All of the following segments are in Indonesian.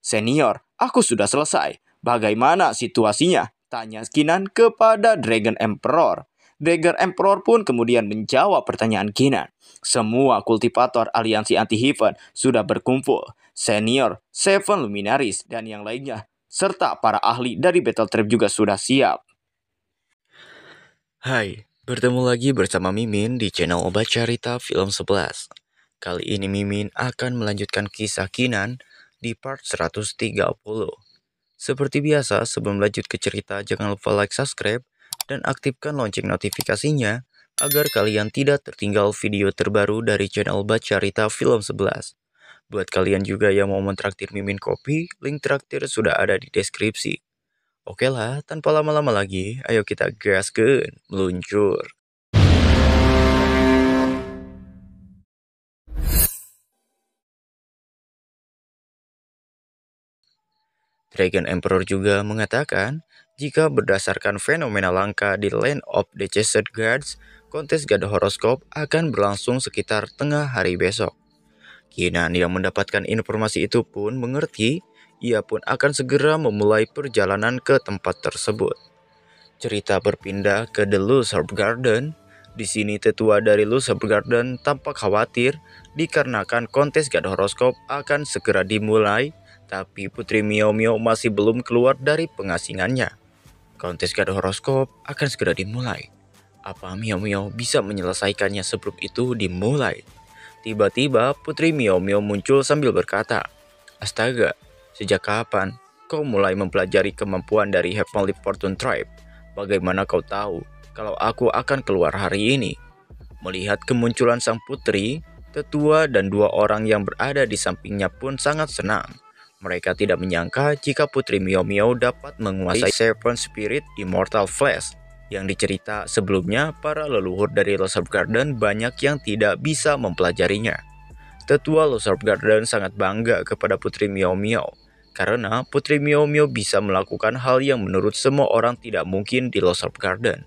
"Senior, aku sudah selesai. Bagaimana situasinya?" tanya Kinan kepada Dragon Emperor. Dragon Emperor pun kemudian menjawab pertanyaan Kinan. "Semua kultivator aliansi anti-Heaven sudah berkumpul. Senior, Seven Luminaries, dan yang lainnya, serta para ahli dari Battle Trap juga sudah siap." Hai, bertemu lagi bersama Mimin di channel Obat Carita Film 11. Kali ini Mimin akan melanjutkan kisah Kinan di part 130. Seperti biasa, sebelum lanjut ke cerita, jangan lupa like, subscribe, dan aktifkan lonceng notifikasinya agar kalian tidak tertinggal video terbaru dari channel Obat Carita Film 11. Buat kalian juga yang mau mentraktir Mimin kopi, link traktir sudah ada di deskripsi. Oke lah, tanpa lama-lama lagi, ayo kita gaskeun, meluncur. Dragon Emperor juga mengatakan, jika berdasarkan fenomena langka di Land of the Chased Gods, kontes God Horoscope akan berlangsung sekitar tengah hari besok. Kinan yang mendapatkan informasi itu pun mengerti, ia pun akan segera memulai perjalanan ke tempat tersebut. Cerita berpindah ke The Luzarb Garden. Di sini tetua dari Luzarb Garden tampak khawatir dikarenakan kontes God Horoscope akan segera dimulai, tapi Putri Miao Miao masih belum keluar dari pengasingannya. Kontes God Horoscope akan segera dimulai. Apa Miao Miao bisa menyelesaikannya sebelum itu dimulai? Tiba-tiba Putri Miao Miao muncul sambil berkata, "Astaga, sejak kapan kau mulai mempelajari kemampuan dari Heavenly Fortune Tribe? Bagaimana kau tahu kalau aku akan keluar hari ini?" Melihat kemunculan sang putri, tetua dan dua orang yang berada di sampingnya pun sangat senang. Mereka tidak menyangka jika Putri Miao Miao dapat menguasai Seven Spirit Immortal Flesh. Yang dicerita sebelumnya, para leluhur dari Luzarb Garden banyak yang tidak bisa mempelajarinya. Tetua Luzarb Garden sangat bangga kepada Putri Miao Miao, karena Putri Miao Miao bisa melakukan hal yang menurut semua orang tidak mungkin di Luzarb Garden.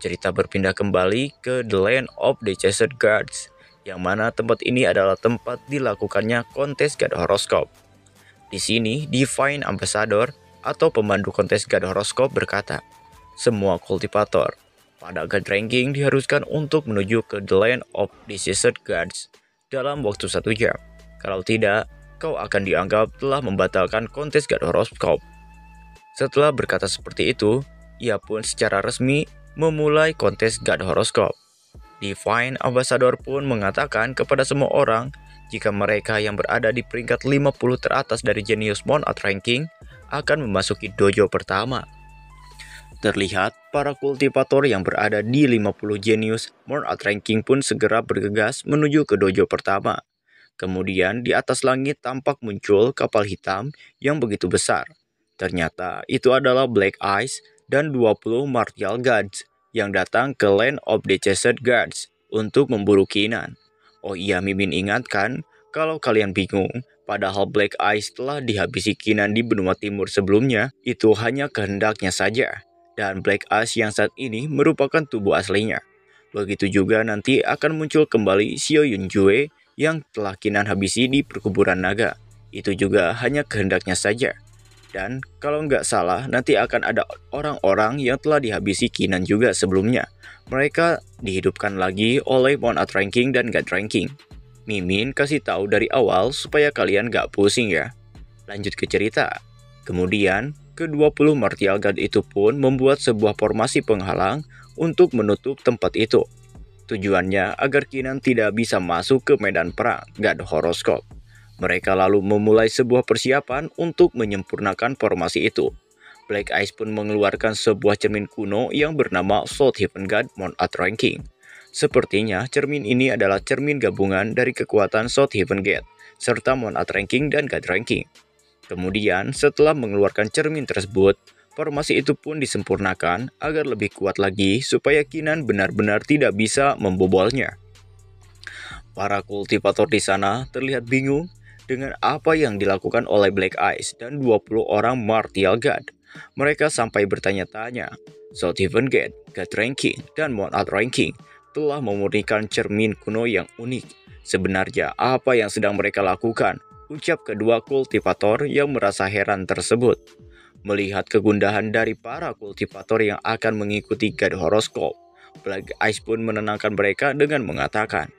Cerita berpindah kembali ke The Land of the Chased Gods, yang mana tempat ini adalah tempat dilakukannya kontes God Horoscope. Di sini, Divine Ambassador atau pemandu kontes God Horoscope berkata, "Semua kultivator pada God Ranking diharuskan untuk menuju ke The Land of the Chased Gods dalam waktu 1 jam. Kalau tidak, kau akan dianggap telah membatalkan kontes God Horoscope." Setelah berkata seperti itu, ia pun secara resmi memulai kontes God Horoscope. Divine Ambassador pun mengatakan kepada semua orang jika mereka yang berada di peringkat 50 teratas dari Genius Mon Out Ranking akan memasuki dojo pertama. Terlihat para kultivator yang berada di 50 Genius Mon Out Ranking pun segera bergegas menuju ke dojo pertama. Kemudian di atas langit tampak muncul kapal hitam yang begitu besar. Ternyata itu adalah Black Ice dan 20 Martial Gods yang datang ke Land of the Chased Gods untuk memburu Kinan. Oh iya, Mimin ingatkan, kalau kalian bingung, padahal Black Ice telah dihabisi Kinan di benua timur sebelumnya, itu hanya kehendaknya saja. Dan Black Ice yang saat ini merupakan tubuh aslinya. Begitu juga nanti akan muncul kembali Xiao Yunjue yang telah Kinan habisi di perkuburan naga. Itu juga hanya kehendaknya saja. Dan kalau nggak salah, nanti akan ada orang-orang yang telah dihabisi Kinan juga sebelumnya. Mereka dihidupkan lagi oleh Mon Out Ranking dan God Ranking. Mimin kasih tahu dari awal supaya kalian nggak pusing ya. Lanjut ke cerita. Kemudian, ke-20 Martial God itu pun membuat sebuah formasi penghalang untuk menutup tempat itu. Tujuannya agar Kinan tidak bisa masuk ke medan perang God Horoscope. Mereka lalu memulai sebuah persiapan untuk menyempurnakan formasi itu. Black Ice pun mengeluarkan sebuah cermin kuno yang bernama South Heaven God Mon Out Ranking. Sepertinya cermin ini adalah cermin gabungan dari kekuatan South Heaven Gate, serta Mon Out Ranking dan God Ranking. Kemudian setelah mengeluarkan cermin tersebut, formasi itu pun disempurnakan agar lebih kuat lagi supaya Kinan benar-benar tidak bisa membobolnya. Para kultivator di sana terlihat bingung dengan apa yang dilakukan oleh Black Ice dan 20 orang Martial God. Mereka sampai bertanya-tanya. South Heaven Gate, God Ranking, dan Mon Out Ranking telah memurnikan cermin kuno yang unik. Sebenarnya apa yang sedang mereka lakukan ucap kedua kultivator yang merasa heran tersebut. Melihat kegundahan dari para kultivator yang akan mengikuti God Horoscope, Black Ice pun menenangkan mereka dengan mengatakan,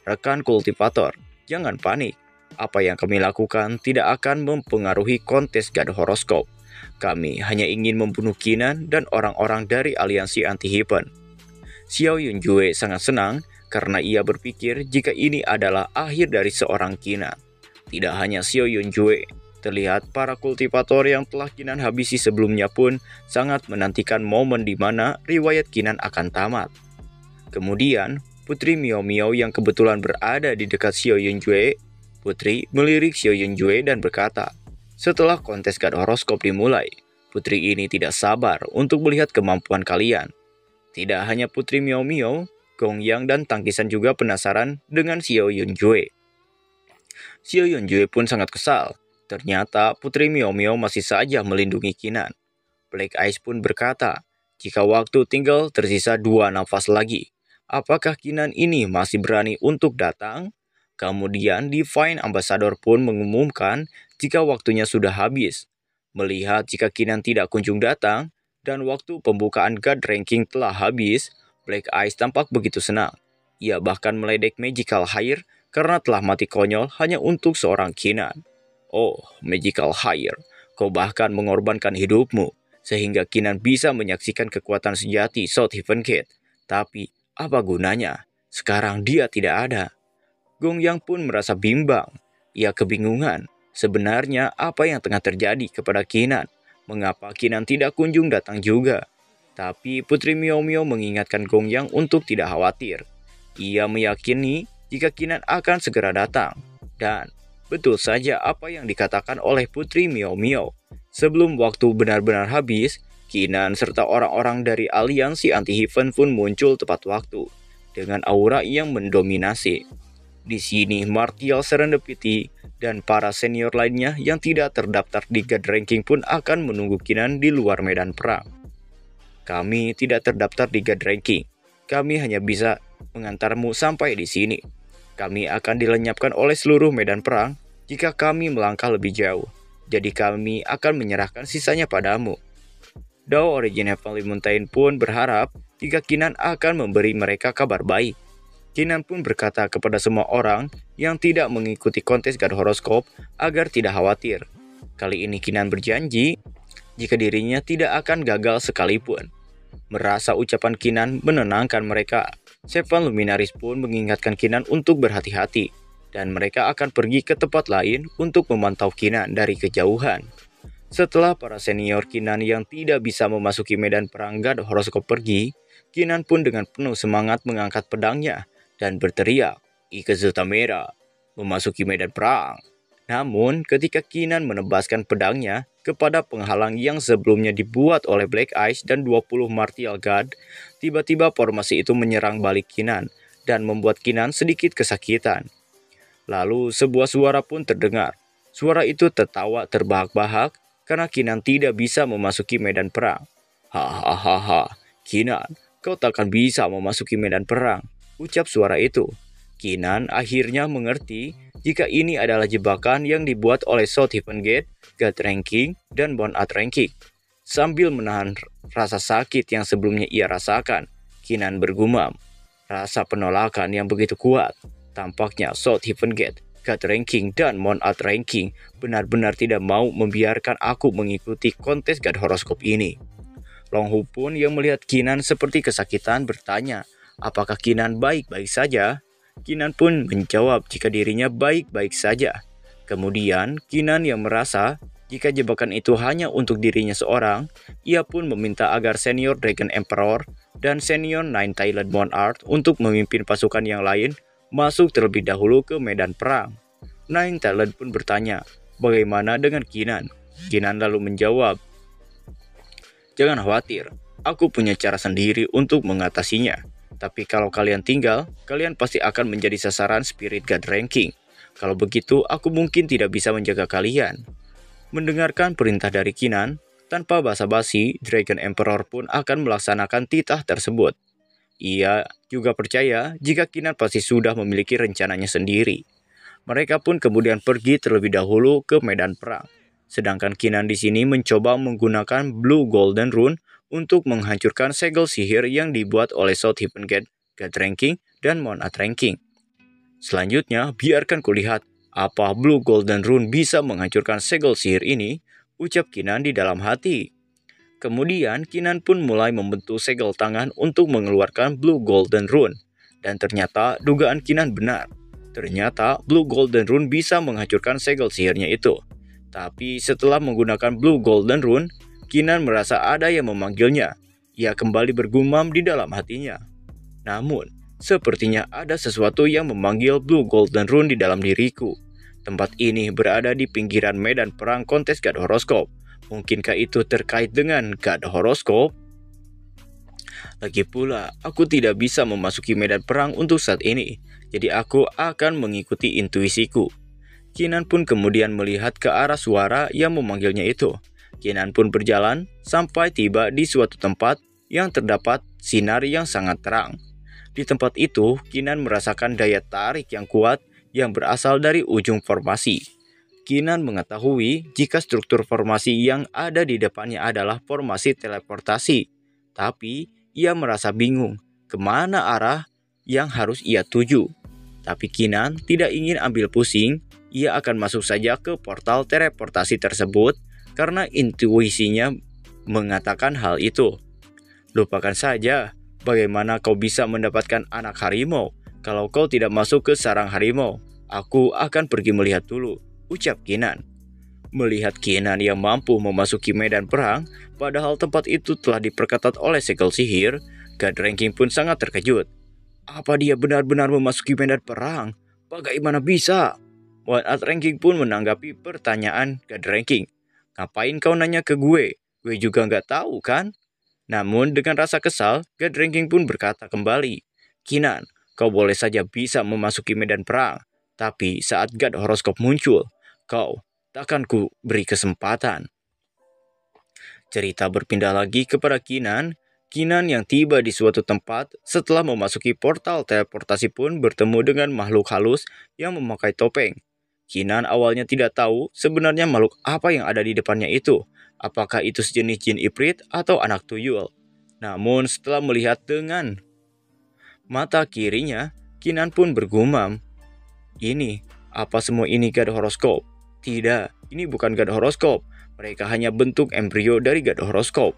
"Rekan kultivator, jangan panik. Apa yang kami lakukan tidak akan mempengaruhi kontes God Horoscope. Kami hanya ingin membunuh Kinan dan orang-orang dari aliansi anti-Heaven." Xiao Yunjue sangat senang karena ia berpikir jika ini adalah akhir dari seorang Kinan. Tidak hanya Xiao Yunjue, terlihat para kultivator yang telah Kinan habisi sebelumnya pun sangat menantikan momen di mana riwayat Kinan akan tamat. Kemudian, Putri Miao Miao yang kebetulan berada di dekat Xiao Yunjue, Putri melirik Xiao Yunjue dan berkata, "Setelah kontes God Horoscope dimulai, Putri ini tidak sabar untuk melihat kemampuan kalian." Tidak hanya Putri Miao Miao, Gong Yang dan Tangkisan juga penasaran dengan Xiao Yunjue. Xiao Yunjue pun sangat kesal. Ternyata Putri Miao Miao masih saja melindungi Kinan. Black Ice pun berkata, jika waktu tinggal tersisa 2 nafas lagi, apakah Kinan ini masih berani untuk datang? Kemudian Divine Ambassador pun mengumumkan jika waktunya sudah habis. Melihat jika Kinan tidak kunjung datang, dan waktu pembukaan God Ranking telah habis, Black Ice tampak begitu senang. Ia bahkan meledek Magical Hire karena telah mati konyol hanya untuk seorang Kinan. "Oh, Magical Hire, kau bahkan mengorbankan hidupmu, sehingga Kinan bisa menyaksikan kekuatan sejati South Heaven Gate. Tapi, apa gunanya? Sekarang dia tidak ada." Gong Yang pun merasa bimbang. Ia kebingungan. Sebenarnya apa yang tengah terjadi kepada Kinan? Mengapa Kinan tidak kunjung datang juga? Tapi Putri Miao Miao mengingatkan Gong Yang untuk tidak khawatir. Ia meyakini jika Kinan akan segera datang. Dan betul saja apa yang dikatakan oleh Putri Miao Miao. Sebelum waktu benar-benar habis, Kinan serta orang-orang dari aliansi anti-Heaven pun muncul tepat waktu, dengan aura yang mendominasi. Di sini Martial Serendipity dan para senior lainnya yang tidak terdaftar di God Ranking pun akan menunggu Kinan di luar medan perang. "Kami tidak terdaftar di God Ranking. Kami hanya bisa mengantarmu sampai di sini. Kami akan dilenyapkan oleh seluruh medan perang jika kami melangkah lebih jauh. Jadi kami akan menyerahkan sisanya padamu." Dao Origin Heavenly Mountain pun berharap jika Kinan akan memberi mereka kabar baik. Kinan pun berkata kepada semua orang yang tidak mengikuti kontes God Horoscope agar tidak khawatir. Kali ini Kinan berjanji jika dirinya tidak akan gagal sekalipun. Merasa ucapan Kinan menenangkan mereka, Seven Luminaries pun mengingatkan Kinan untuk berhati-hati, dan mereka akan pergi ke tempat lain untuk memantau Kinan dari kejauhan. Setelah para senior Kinan yang tidak bisa memasuki medan perang God Horoscope pergi, Kinan pun dengan penuh semangat mengangkat pedangnya dan berteriak, "Ikazu Tamera, memasuki medan perang." Namun, ketika Kinan menebaskan pedangnya kepada penghalang yang sebelumnya dibuat oleh Black Ice dan 20 Martial God, tiba-tiba formasi itu menyerang balik Kinan dan membuat Kinan sedikit kesakitan. Lalu sebuah suara pun terdengar. Suara itu tertawa terbahak-bahak karena Kinan tidak bisa memasuki medan perang. "Hahaha, Kinan, kau takkan bisa memasuki medan perang," ucap suara itu. Kinan akhirnya mengerti jika ini adalah jebakan yang dibuat oleh South Heaven Gate, God Ranking, dan Bone Art Ranking. Sambil menahan rasa sakit yang sebelumnya ia rasakan, Kinan bergumam, "Rasa penolakan yang begitu kuat. Tampaknya South Heaven Gate, God Ranking, dan Bone Art Ranking benar-benar tidak mau membiarkan aku mengikuti kontes God Horoscope ini." Long Hu pun yang melihat Kinan seperti kesakitan bertanya, apakah Kinan baik-baik saja? Kinan pun menjawab jika dirinya baik-baik saja. Kemudian, Kinan yang merasa jika jebakan itu hanya untuk dirinya seorang, ia pun meminta agar senior Dragon Emperor dan senior Nine Tailed Monarch untuk memimpin pasukan yang lain masuk terlebih dahulu ke medan perang. Nine Tailed pun bertanya, bagaimana dengan Kinan? Kinan lalu menjawab, "Jangan khawatir, aku punya cara sendiri untuk mengatasinya. Tapi kalau kalian tinggal, kalian pasti akan menjadi sasaran Spirit God Ranking. Kalau begitu, aku mungkin tidak bisa menjaga kalian." Mendengarkan perintah dari Kinan, tanpa basa-basi, Dragon Emperor pun akan melaksanakan titah tersebut. Ia juga percaya jika Kinan pasti sudah memiliki rencananya sendiri. Mereka pun kemudian pergi terlebih dahulu ke medan perang. Sedangkan Kinan di sini mencoba menggunakan Blue Golden Rune untuk menghancurkan segel sihir yang dibuat oleh Southaven Gate, God Ranking, dan Monad Ranking. Selanjutnya, biarkan kulihat apa Blue Golden Rune bisa menghancurkan segel sihir ini, ucap Kinan di dalam hati. Kemudian Kinan pun mulai membentuk segel tangan untuk mengeluarkan Blue Golden Rune. Dan ternyata dugaan Kinan benar. Ternyata Blue Golden Rune bisa menghancurkan segel sihirnya itu. Tapi setelah menggunakan Blue Golden Rune, Kinan merasa ada yang memanggilnya. Ia kembali bergumam di dalam hatinya. Namun, sepertinya ada sesuatu yang memanggil Blue Golden Rune di dalam diriku. Tempat ini berada di pinggiran medan perang kontes God Horoscope. Mungkinkah itu terkait dengan God Horoscope? Lagi pula, aku tidak bisa memasuki medan perang untuk saat ini. Jadi aku akan mengikuti intuisiku. Kinan pun kemudian melihat ke arah suara yang memanggilnya itu. Kinan pun berjalan sampai tiba di suatu tempat yang terdapat sinar yang sangat terang. Di tempat itu, Kinan merasakan daya tarik yang kuat yang berasal dari ujung formasi. Kinan mengetahui jika struktur formasi yang ada di depannya adalah formasi teleportasi. Tapi, ia merasa bingung kemana arah yang harus ia tuju. Tapi Kinan tidak ingin ambil pusing, ia akan masuk saja ke portal teleportasi tersebut karena intuisinya mengatakan hal itu. Lupakan saja. Bagaimana kau bisa mendapatkan anak harimau? Kalau kau tidak masuk ke sarang harimau, aku akan pergi melihat dulu, ucap Kinan. Melihat Kinan yang mampu memasuki medan perang, padahal tempat itu telah diperketat oleh segel sihir, God Ranking pun sangat terkejut. Apa dia benar-benar memasuki medan perang? Bagaimana bisa? Monad Ranking pun menanggapi pertanyaan God Ranking. Ngapain kau nanya ke gue? Gue juga nggak tahu kan? Namun dengan rasa kesal, God Ranking pun berkata kembali, Kinan, kau boleh saja bisa memasuki medan perang, tapi saat God Horoscope muncul, kau takkan ku beri kesempatan. Cerita berpindah lagi kepada Kinan. Kinan yang tiba di suatu tempat setelah memasuki portal teleportasi pun bertemu dengan makhluk halus yang memakai topeng. Kinan awalnya tidak tahu sebenarnya makhluk apa yang ada di depannya itu. Apakah itu sejenis jin ifrit atau anak tuyul? Namun setelah melihat dengan mata kirinya, Kinan pun bergumam, ini, apa semua ini God Horoscope? Tidak, ini bukan God Horoscope. Mereka hanya bentuk embrio dari God Horoscope.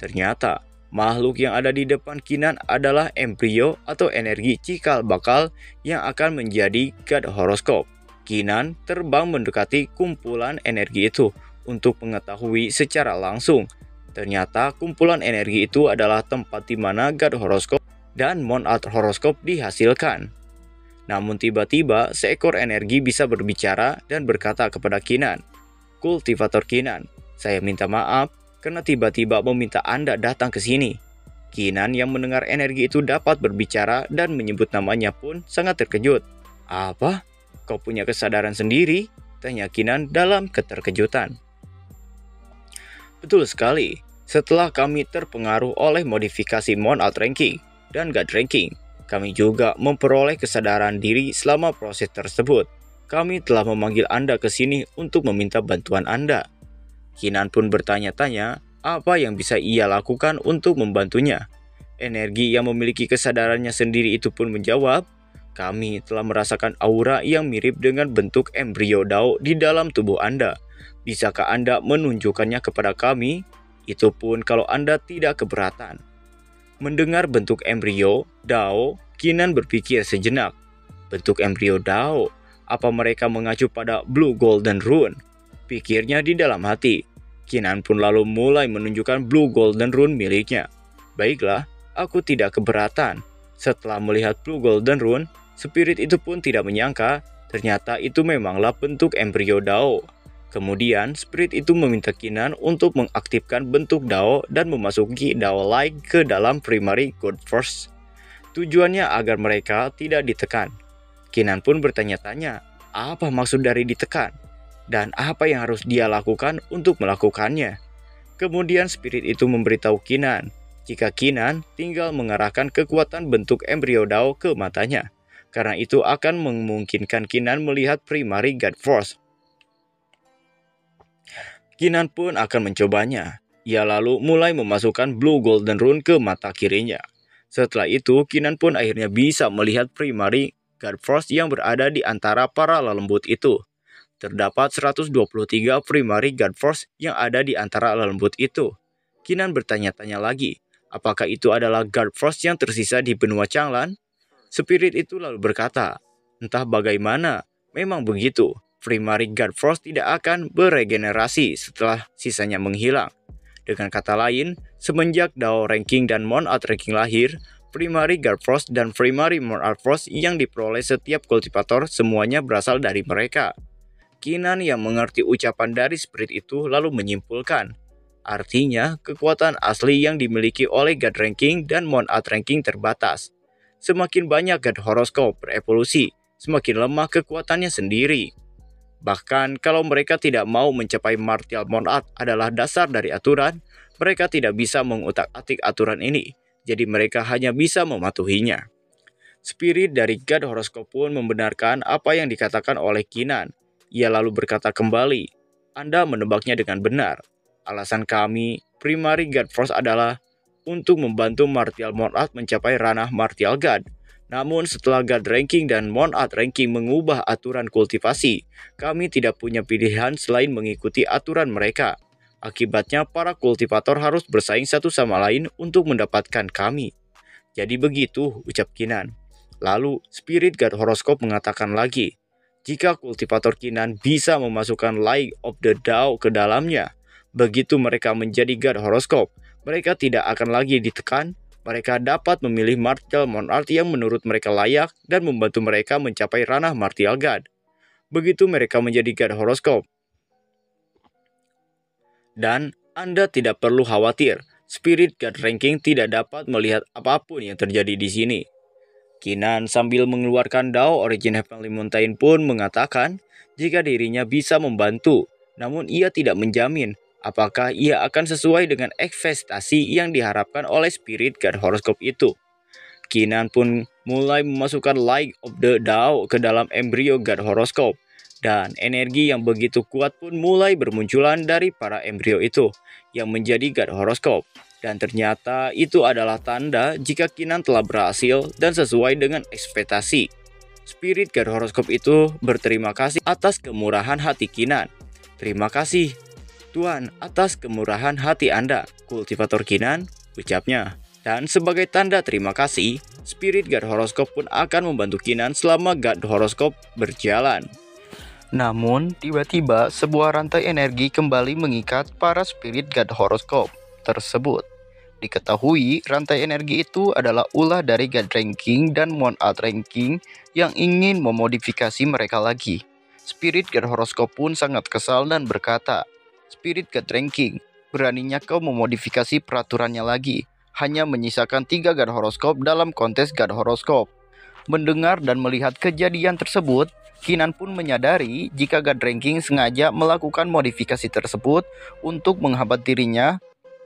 Ternyata, makhluk yang ada di depan Kinan adalah embrio atau energi cikal bakal yang akan menjadi God Horoscope. Kinan terbang mendekati kumpulan energi itu untuk mengetahui secara langsung. Ternyata kumpulan energi itu adalah tempat di mana God Horoscope dan Monad Horoscope dihasilkan. Namun tiba-tiba seekor energi bisa berbicara dan berkata kepada Kinan, Kultivator Kinan, saya minta maaf karena tiba-tiba meminta Anda datang ke sini. Kinan yang mendengar energi itu dapat berbicara dan menyebut namanya pun sangat terkejut. Apa? Kau punya kesadaran sendiri? Tanya Kinan dalam keterkejutan. Betul sekali, setelah kami terpengaruh oleh modifikasi Monad Ranking dan God Ranking, kami juga memperoleh kesadaran diri selama proses tersebut. Kami telah memanggil Anda ke sini untuk meminta bantuan Anda. Kinan pun bertanya-tanya apa yang bisa ia lakukan untuk membantunya. Energi yang memiliki kesadarannya sendiri itu pun menjawab, kami telah merasakan aura yang mirip dengan bentuk embrio Dao di dalam tubuh Anda. Bisakah Anda menunjukkannya kepada kami? Itu pun kalau Anda tidak keberatan. Mendengar bentuk embrio Dao, Kinan berpikir sejenak. Bentuk embrio Dao? Apa mereka mengacu pada Blue Golden Rune? Pikirnya di dalam hati. Kinan pun lalu mulai menunjukkan Blue Golden Rune miliknya. Baiklah, aku tidak keberatan. Setelah melihat Blue Golden Rune, spirit itu pun tidak menyangka ternyata itu memanglah bentuk embrio Dao. Kemudian, spirit itu meminta Kinan untuk mengaktifkan bentuk Dao dan memasuki Dao-like ke dalam primary God Force. Tujuannya agar mereka tidak ditekan. Kinan pun bertanya-tanya, apa maksud dari ditekan? Dan apa yang harus dia lakukan untuk melakukannya? Kemudian spirit itu memberitahu Kinan, jika Kinan tinggal mengarahkan kekuatan bentuk embrio Dao ke matanya, Karena itu akan memungkinkan Kinan melihat Primary God Force. Kinan pun akan mencobanya. Ia lalu mulai memasukkan Blue Golden Rune ke mata kirinya. Setelah itu, Kinan pun akhirnya bisa melihat Primary God Force yang berada di antara para lelembut itu. Terdapat 123 Primary God Force yang ada di antara lelembut itu. Kinan bertanya-tanya lagi, apakah itu adalah God Force yang tersisa di benua Changlan? Spirit itu lalu berkata, entah bagaimana, memang begitu. Primary God Force tidak akan beregenerasi setelah sisanya menghilang. Dengan kata lain, semenjak Dao Ranking dan Mon Art Ranking lahir, Primary God Force dan Primary Mon Art Force yang diperoleh setiap kultivator semuanya berasal dari mereka. Kinan yang mengerti ucapan dari spirit itu lalu menyimpulkan, artinya kekuatan asli yang dimiliki oleh God Ranking dan Mon Art Ranking terbatas. Semakin banyak God Horoscope berevolusi, semakin lemah kekuatannya sendiri. Bahkan kalau mereka tidak mau mencapai Martial Monarch adalah dasar dari aturan, mereka tidak bisa mengutak-atik aturan ini, jadi mereka hanya bisa mematuhinya. Spirit dari God Horoscope pun membenarkan apa yang dikatakan oleh Kinan. Ia lalu berkata kembali, Anda menebaknya dengan benar. Alasan kami, Primary God Force adalah untuk membantu Martial Monarch mencapai ranah Martial God. Namun setelah God Ranking dan Mon Art Ranking mengubah aturan kultivasi, kami tidak punya pilihan selain mengikuti aturan mereka. Akibatnya para kultivator harus bersaing satu sama lain untuk mendapatkan kami. Jadi begitu, ucap Kinan. Lalu Spirit God Horoscope mengatakan lagi, jika kultivator Kinan bisa memasukkan Light of the Dao ke dalamnya, begitu mereka menjadi God Horoscope, mereka tidak akan lagi ditekan. Mereka dapat memilih Martial Monarch yang menurut mereka layak dan membantu mereka mencapai ranah Martial God. Begitu mereka menjadi God Horoscope. Dan Anda tidak perlu khawatir, Spirit God Ranking tidak dapat melihat apapun yang terjadi di sini. Kinan sambil mengeluarkan Dao Origin Heavenly Mountain pun mengatakan jika dirinya bisa membantu, namun ia tidak menjamin apakah ia akan sesuai dengan ekspektasi yang diharapkan oleh Spirit God Horoscope itu. Kinan pun mulai memasukkan Light of the Dao ke dalam embrio God Horoscope, dan energi yang begitu kuat pun mulai bermunculan dari para embrio itu yang menjadi God Horoscope. Dan ternyata itu adalah tanda jika Kinan telah berhasil dan sesuai dengan ekspektasi. Spirit God Horoscope itu berterima kasih atas kemurahan hati Kinan. Terima kasih, Tuhan, atas kemurahan hati Anda, kultivator Kinan, ucapnya. Dan sebagai tanda terima kasih, Spirit God Horoscope pun akan membantu Kinan selama God Horoscope berjalan. Namun, tiba-tiba sebuah rantai energi kembali mengikat para Spirit God Horoscope tersebut. Diketahui rantai energi itu adalah ulah dari God Ranking dan Mon Art Ranking yang ingin memodifikasi mereka lagi. Spirit God Horoscope pun sangat kesal dan berkata, Spirit God Ranking, beraninya kau memodifikasi peraturannya lagi, hanya menyisakan 3 God Horoscope dalam kontes God Horoscope. Mendengar dan melihat kejadian tersebut, Kinan pun menyadari jika God Ranking sengaja melakukan modifikasi tersebut untuk menghambat dirinya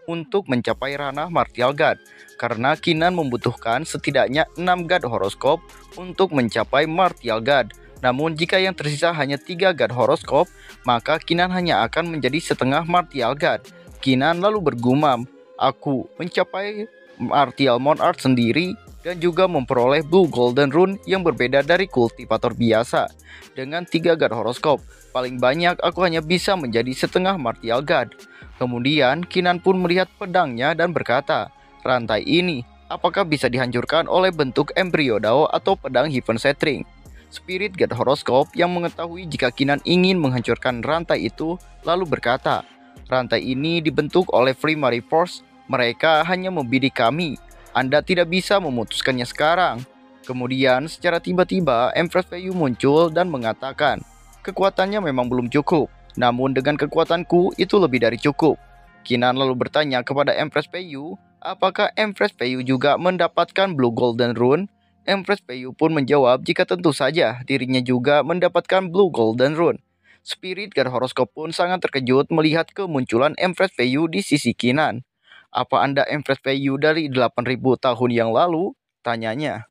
untuk mencapai ranah Martial God, karena Kinan membutuhkan setidaknya 6 God Horoscope untuk mencapai Martial God. Namun jika yang tersisa hanya 3 God Horoscope, maka Kinan hanya akan menjadi setengah Martial God. Kinan lalu bergumam, aku mencapai Martial Monarch sendiri dan juga memperoleh Blue Golden Rune yang berbeda dari kultivator biasa. Dengan 3 God Horoscope, paling banyak aku hanya bisa menjadi setengah Martial God. Kemudian Kinan pun melihat pedangnya dan berkata, rantai ini apakah bisa dihancurkan oleh bentuk embrio Dao atau pedang Heaven Shattering? Spirit God Horoscope yang mengetahui jika Kinan ingin menghancurkan rantai itu lalu berkata, rantai ini dibentuk oleh Primary Force, mereka hanya membidik kami, Anda tidak bisa memutuskannya sekarang. Kemudian secara tiba-tiba Empress Feiyu muncul dan mengatakan, kekuatannya memang belum cukup. Namun dengan kekuatanku itu lebih dari cukup. Kinan lalu bertanya kepada Empress Feiyu, apakah Empress Feiyu juga mendapatkan Blue Golden Rune? Empress Feiyu pun menjawab jika tentu saja dirinya juga mendapatkan Blue Golden Rune. Spirit God Horoscope pun sangat terkejut melihat kemunculan Empress Feiyu di sisi Kinan. Apa Anda Empress Feiyu dari 8.000 tahun yang lalu? Tanyanya.